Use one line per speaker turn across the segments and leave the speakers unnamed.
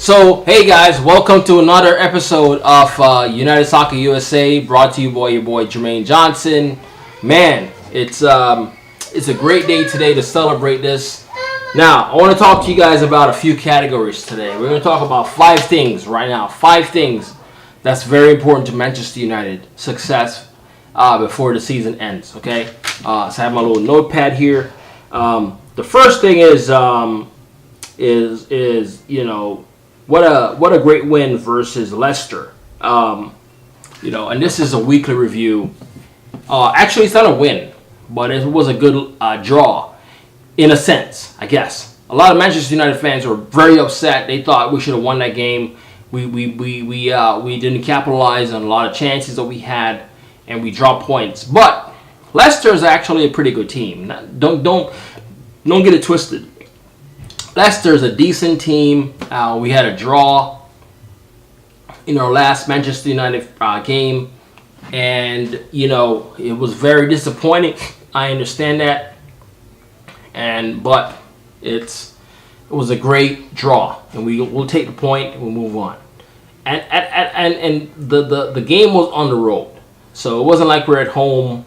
So, hey guys, welcome to another episode of United Soccer USA, brought to you by your boy Jermaine Johnson. Man, it's a great day today to celebrate this. Now, I want to talk to you guys about a few categories today. We're going to talk about 5 things right now. 5 things that's very important to Manchester United success before the season ends. Okay, so I have my little notepad here. The first thing is what a great win versus Leicester. And this is a weekly review. Actually, it's not a win, but it was a good draw, in a sense, I guess. A lot of Manchester United fans were very upset. They thought we should have won that game. We didn't capitalize on a lot of chances that we had, and we dropped points. But Leicester is actually a pretty good team. Don't get it twisted. Leicester's a decent team. We had a draw in our last Manchester United game, and it was very disappointing. I understand that, but it was a great draw, and we'll take the point and we'll move on. And the game was on the road, so it wasn't like we're at home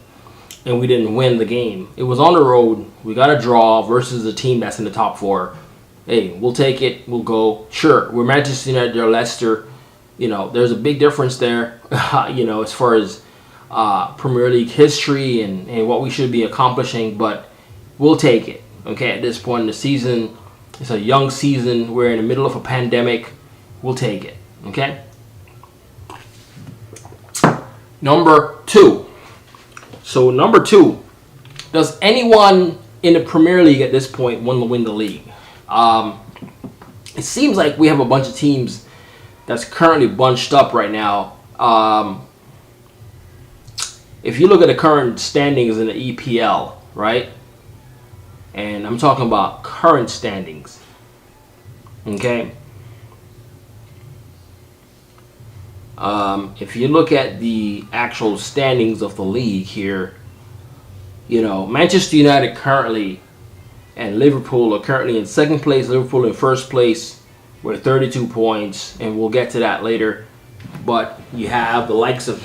and we didn't win the game. It was on the road. We got a draw versus a team that's in the top 4. Hey, we'll take it. We'll go. Sure, we're Manchester United or Leicester. There's a big difference there, as far as Premier League history and what we should be accomplishing. But we'll take it. Okay, at this point in the season, it's a young season. We're in the middle of a pandemic. We'll take it. Okay. Number 2. So number 2, does anyone in the Premier League at this point want to win the league? It seems like we have a bunch of teams that's currently bunched up right now. If you look at the current standings in the EPL, right? And I'm talking about current standings. Okay? If you look at the actual standings of the league here, Manchester United currently and Liverpool are currently in second place. Liverpool in first place with 32 points, and we'll get to that later. But you have the likes of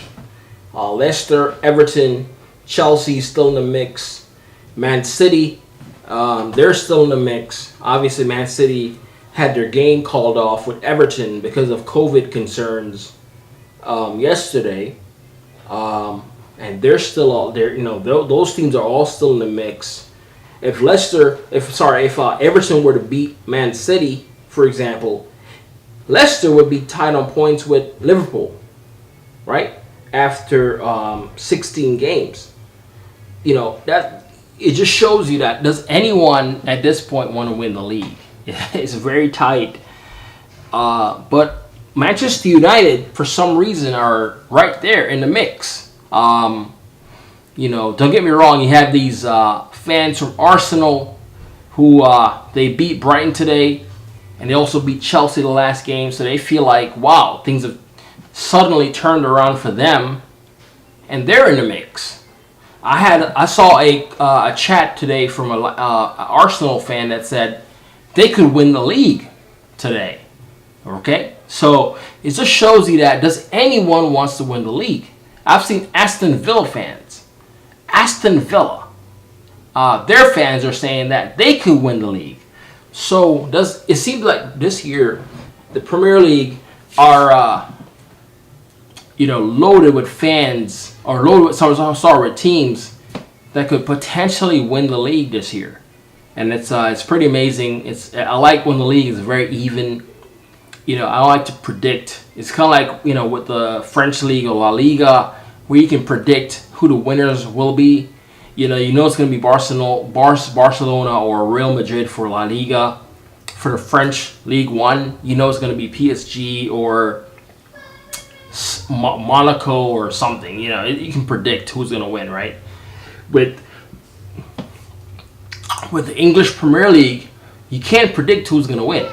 Leicester, Everton, Chelsea still in the mix. Man City, they're still in the mix. Obviously, Man City had their game called off with Everton because of COVID concerns yesterday, and they're still all there. Those teams are all still in the mix. If Everton were to beat Man City, for example, Leicester would be tied on points with Liverpool, right? After 16 games. That it just shows you that does anyone at this point want to win the league? It's very tight. But Manchester United, for some reason, are right there in the mix. Don't get me wrong. You have these fans from Arsenal who they beat Brighton today, and they also beat Chelsea the last game. So they feel like, wow, things have suddenly turned around for them, and they're in the mix. I saw a chat today from an Arsenal fan that said they could win the league today. Okay, so it just shows you that does anyone wants to win the league? I've seen Aston Villa fans. Aston Villa. Their fans are saying that they could win the league. So it seems like this year the Premier League are loaded with fans, or loaded with teams that could potentially win the league this year, and it's pretty amazing. I like when the league is very even. I like to predict. It's kind of like with the French league or La Liga, where you can predict who the winners will be. It's going to be Barcelona or Real Madrid for La Liga. For the French League 1, it's going to be PSG or Monaco or something. You can predict who's going to win, right? With the English Premier League, you can't predict who's going to win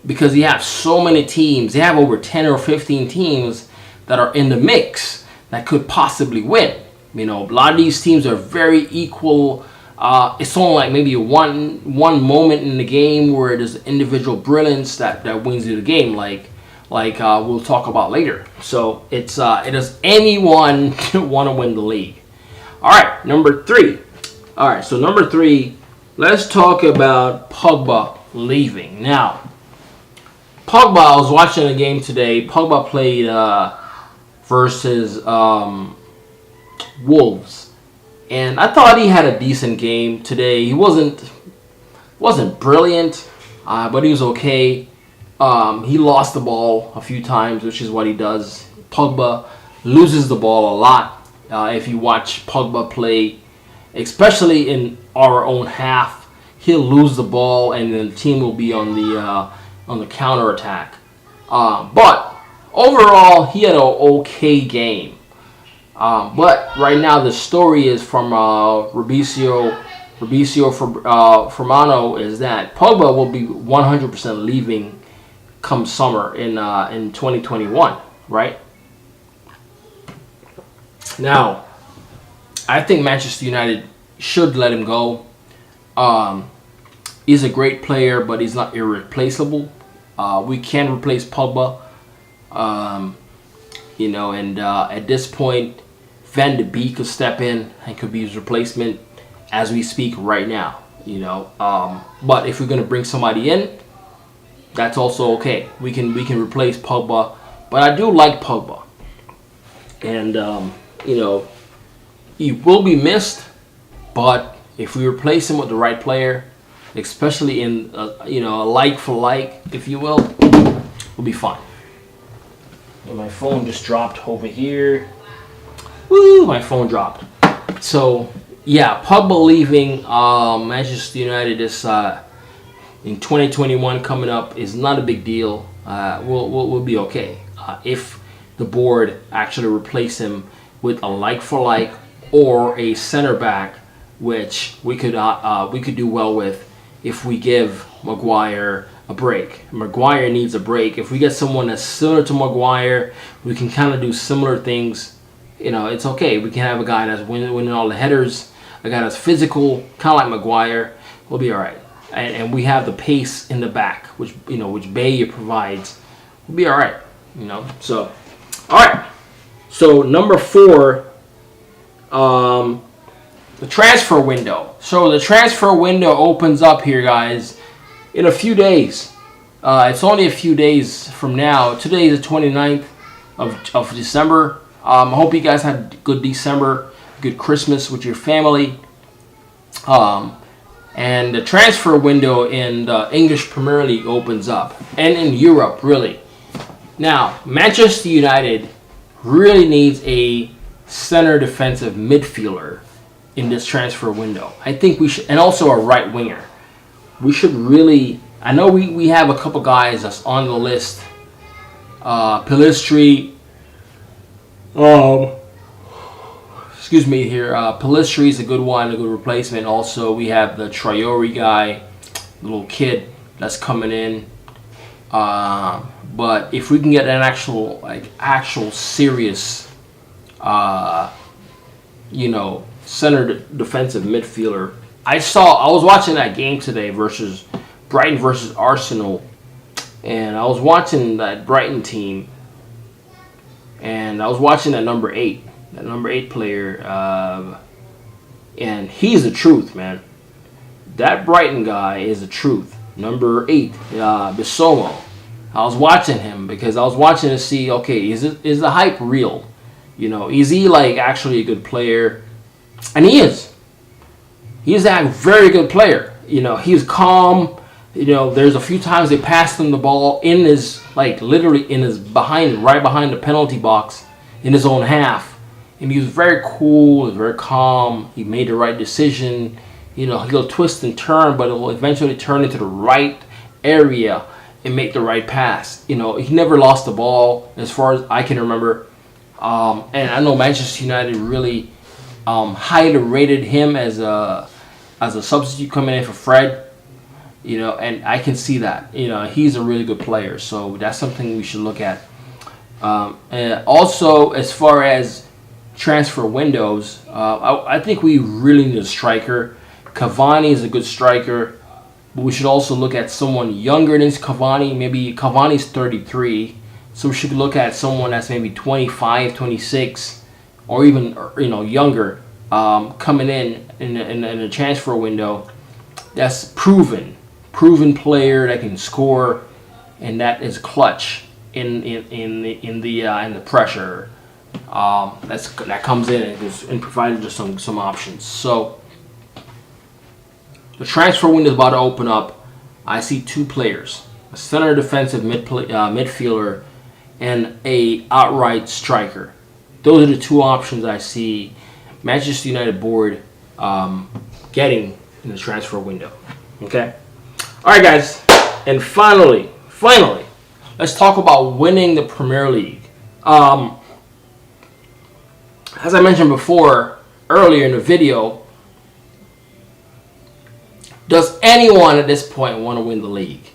because you have so many teams. You have over 10 or 15 teams that are in the mix that could possibly win. A lot of these teams are very equal It's only like maybe one moment in the game where there's individual brilliance that wins you the game, like we'll talk about later. So it does anyone want to win the league. All right, number 3. All right, so number 3, let's talk about Pogba leaving. Now, Pogba, I was watching a game today. Pogba played versus Wolves, and I thought he had a decent game today. He wasn't brilliant, but he was okay. He lost the ball a few times, which is what he does. Pogba loses the ball a lot. If you watch Pogba play, especially in our own half, he'll lose the ball, and then the team will be on the counter attack. But overall, he had an okay game. But right now, the story is from Fabrizio Romano is that Pogba will be 100% leaving come summer in 2021, right? Now, I think Manchester United should let him go. He's a great player, but he's not irreplaceable. We can replace Pogba, and at this point, Van de Beek could step in and could be his replacement as we speak right now. But if we're gonna bring somebody in, that's also okay. We can replace Pogba, but I do like Pogba, and he will be missed. But if we replace him with the right player, especially in a like for like, if you will, we'll be fine. And my phone just dropped over here. Woo! My phone dropped. So yeah, Pogba leaving Manchester United is in 2021 coming up is not a big deal. We'll be okay if the board actually replace him with a like for like or a center back, which we could do well with if we give Maguire a break. Maguire needs a break. If we get someone that's similar to Maguire, we can kind of do similar things. It's okay. We can have a guy that's winning all the headers, a guy that's physical, kind of like Maguire. We'll be all right. And we have the pace in the back, which Bayer provides. We'll be all right. So, all right. So number 4, the transfer window. So the transfer window opens up here, guys, in a few days. It's only a few days from now. Today is the 29th of December. I hope you guys had a good December, good Christmas with your family. And the transfer window in the English Premier League opens up, and in Europe, really. Now, Manchester United really needs a center defensive midfielder in this transfer window. I think we should, and also a right winger. We should really, I know we have a couple guys that's on the list. Pellistri, excuse me here. Pellistri is a good one, a good replacement. Also, we have the Traore guy, little kid that's coming in. But if we can get an actual serious, center defensive midfielder. I was watching that game today versus Brighton versus Arsenal, and I was watching that Brighton team, and I was watching that number 8 player, and he's the truth, man. That Brighton guy is the truth. Number 8, Bissomo. I was watching him because I was watching to see, okay, is the hype real? Is he actually a good player? And he is. He's a very good player. He's calm. There's a few times they passed him the ball in his, literally in his right behind the penalty box in his own half. And he was very cool, he was very calm. He made the right decision. He'll twist and turn, but it will eventually turn into the right area and make the right pass. He never lost the ball as far as I can remember. And I know Manchester United really highly rated him as a substitute coming in for Fred. And I can see that. He's a really good player, so that's something we should look at. And also, as far as transfer windows, I think we really need a striker Cavani is a good striker, but we should also look at someone younger than Cavani. Maybe Cavani's 33, so we should look at someone that's maybe 25, 26, or even younger, coming in a transfer window. That's proven player that can score, and that is clutch in the pressure. That comes in and provided just some options. So the transfer window is about to open up. I see two players: a center defensive midfielder and a outright striker. Those are the two options I see Manchester United board getting in the transfer window. Okay. All right, guys, and finally, let's talk about winning the Premier League. As I mentioned before, earlier in the video, does anyone at this point want to win the league?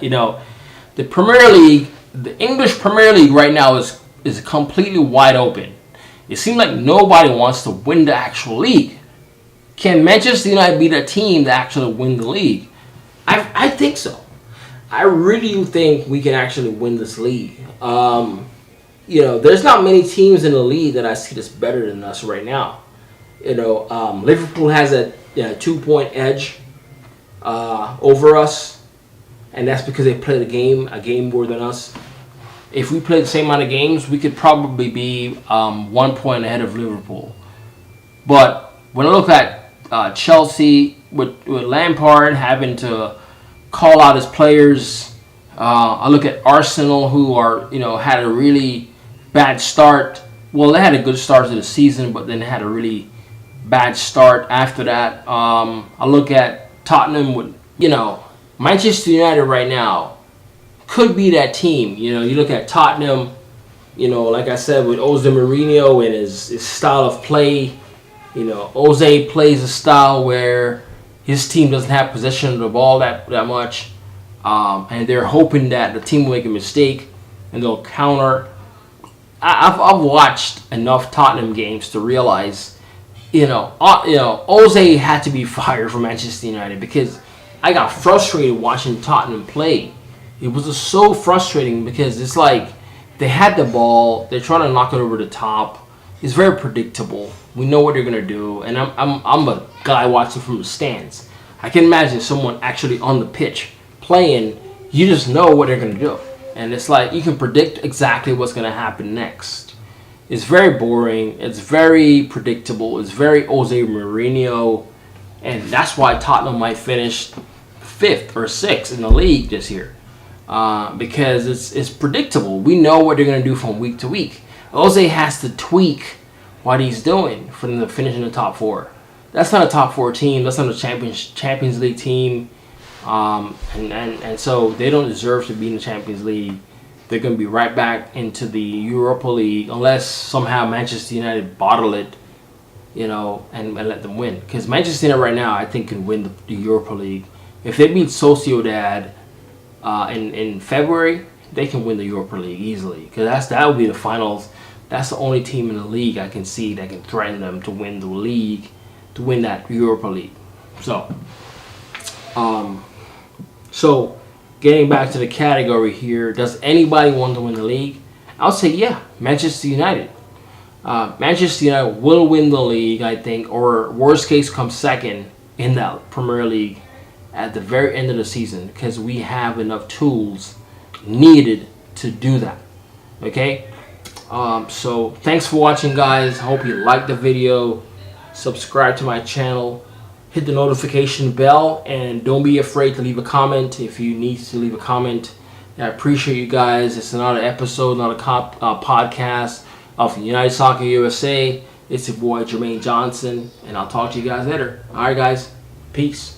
The Premier League, the English Premier League right now is completely wide open. It seems like nobody wants to win the actual league. Can Manchester United be the team that actually win the league? I think so. I really do think we can actually win this league. There's not many teams in the league that I see that's better than us right now. Liverpool has a 2-point edge over us, and that's because they played a game more than us. If we played the same amount of games, we could probably be 1 point ahead of Liverpool. But when I look at Chelsea with Lampard having to call out his players, I look at Arsenal, who had a really bad start. Well, they had a good start to the season, but then had a really bad start after that. I look at Tottenham with, Manchester United right now could be that team. You look at Tottenham, like I said, with Jose Mourinho and his style of play. Jose plays a style where his team doesn't have possession of the ball that much. And they're hoping that the team will make a mistake and they'll counter. I've watched enough Tottenham games to realize, Jose had to be fired from Manchester United because I got frustrated watching Tottenham play. It was just so frustrating because it's like they had the ball, they're trying to knock it over the top. It's very predictable. We know what they're gonna do, and I'm a guy watching from the stands. I can imagine someone actually on the pitch playing. You just know what they're gonna do. And it's like you can predict exactly what's going to happen next. It's very boring. It's very predictable. It's very Jose Mourinho. And that's why Tottenham might finish 5th or 6th in the league this year. Because it's predictable. We know what they're going to do from week to week. Jose has to tweak what he's doing for them to finish in the top 4. That's not a top 4 team. That's not a Champions League team. And so they don't deserve to be in the Champions League. They're going to be right back into the Europa League unless somehow Manchester United bottle it, and let them win. Because Manchester United right now, I think, can win the Europa League. If they beat Sociedad in February, they can win the Europa League easily. Because that would be the finals. That's the only team in the league I can see that can threaten them to win the league, to win that Europa League. So, getting back to the category here, does anybody want to win the league? I'll say yeah, Manchester United. Manchester United will win the league, I think, or worst case come second in that Premier League at the very end of the season because we have enough tools needed to do that. Okay? So, thanks for watching, guys. Hope you liked the video. Subscribe to my channel. Hit the notification bell and don't be afraid to leave a comment if you need to leave a comment. I appreciate you guys. It's another episode, another podcast of United Soccer USA. It's your boy Jermaine Johnson, and I'll talk to you guys later. All right, guys. Peace.